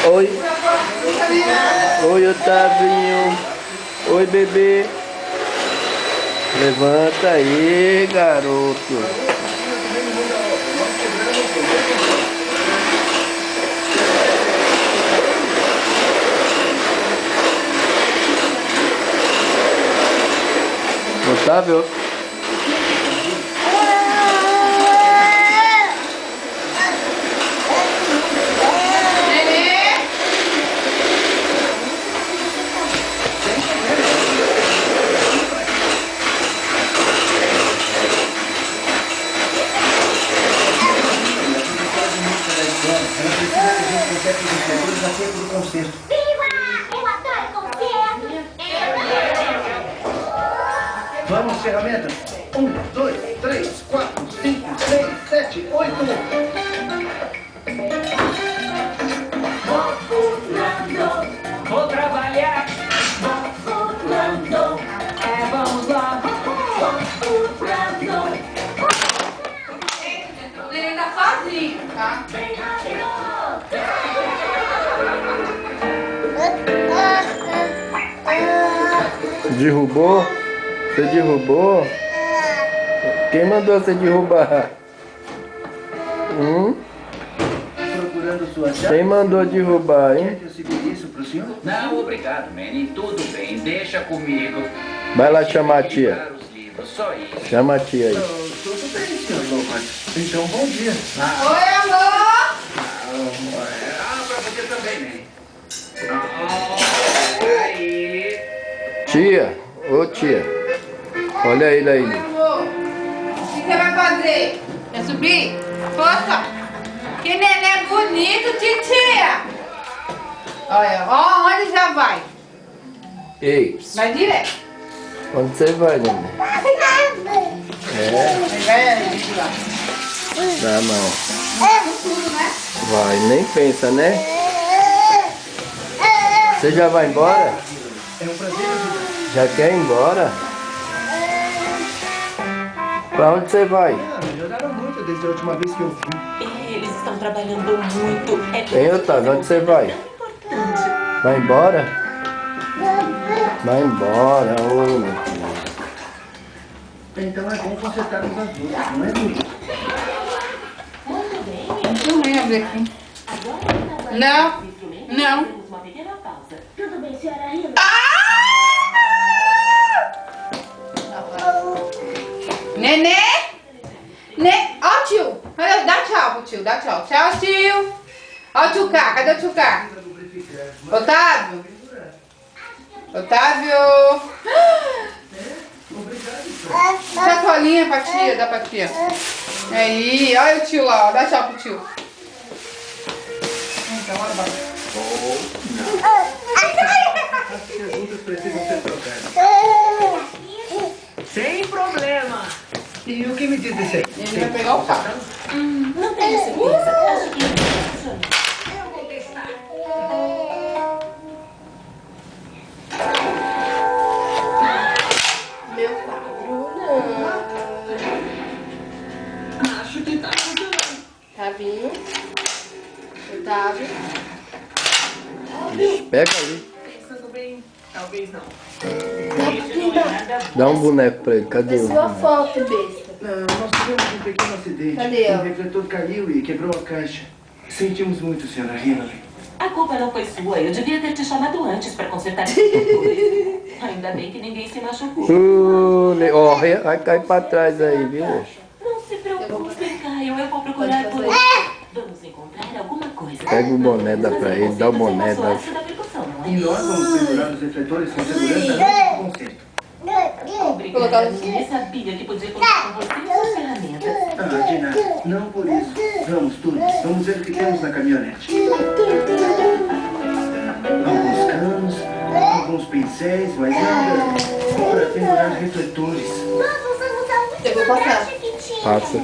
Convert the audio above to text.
Oi. Oi, Otavinho. Oi, bebê. Levanta aí, garoto. Otávio. Vamos, ferramentas. 1, 2, 3, 4, 5, 6, 7, 8. Vou trabalhar. Vamos lá. Ele tá sozinho, tá? Derrubou? Você derrubou? Quem mandou você derrubar? Procurando sua chave. Quem mandou derrubar, Quer hein? que eu segure isso pro senhor? Não, obrigado, Manny. Tudo bem, deixa comigo. Vai lá chamar a tia. Equilibrar os livros, só isso. Chama a tia aí. Tudo bem, senhor Lombard. Então, bom dia. Oi, amor! Pra você também, Manny. Aí. Tia, ô tia. Olha ele aí. Oi, amor! O que você vai fazer? Quer subir? Força! Que neném bonito, titia! Olha, ó, onde já vai? Ei, Vai direto. onde você vai, neném? É, Vai ali, lá. dá não. Tudo, né? Vai, nem pensa, né? Você já vai embora? É um prazer ajudar. Já quer ir embora? Pra onde você vai? Melhoraram muito desde a última vez que eu vim. Eles estão trabalhando muito. Hein, Otávio, onde você vai? Importante. Vai embora? Vai embora, ô meu filho. Então é bom consertarmos as luzes, não é, Lili? Deixa eu ver aqui. Não, não. Uma pequena pausa. Tudo bem, senhora Rila? Nenê? Ó o tio. Dá tchau pro tio, dá tchau. Tchau, tio. Ó o tio K, cadê o tio K? Otávio? Otávio? Sacolinha pra tia, dá pra tia. Aí, olha o tio lá, ó. Dá tchau pro tio. Então, olha lá. As perguntas precisam ser trocadas. Sem problema. E o que me diz desse aí? Ele vai pegar o carro. Não tenho certeza. Acho que ele funciona. Meu quadro, não. Acho que tá funcionando. Tá vindo. Otávio. Pega ali. Pensando bem, talvez não. Dá um boneco pra ele. Cadê o Sua boneco? foto, besta. Não, nós tivemos um pequeno acidente. Cadê ela? O refletor caiu e quebrou a caixa. Sentimos muito, senhora Hillary. A culpa não foi sua. Eu devia ter te chamado antes para consertar esses motores. Ainda bem que ninguém se machucou. Ó, vai cair pra trás aí, viu? Não se preocupe, Caio. Eu vou procurar por... Vamos encontrar alguma coisa. Pega o boné, dá pra ele, dá o boné, dá. Da percussão, não é? E nós vamos pendurar os refletores com segurança antes do concerto. Obrigada. Eu sabia que podia contar com você e suas ferramentas. Ah, de nada. Não por isso. Vamos, Tunes. Vamos ver o que temos na caminhonete. Alguns canos, alguns pincéis, mas nada para pendurar refletores. Nossa, você não tá muito Eu vou passar. chiquitinha. Passa.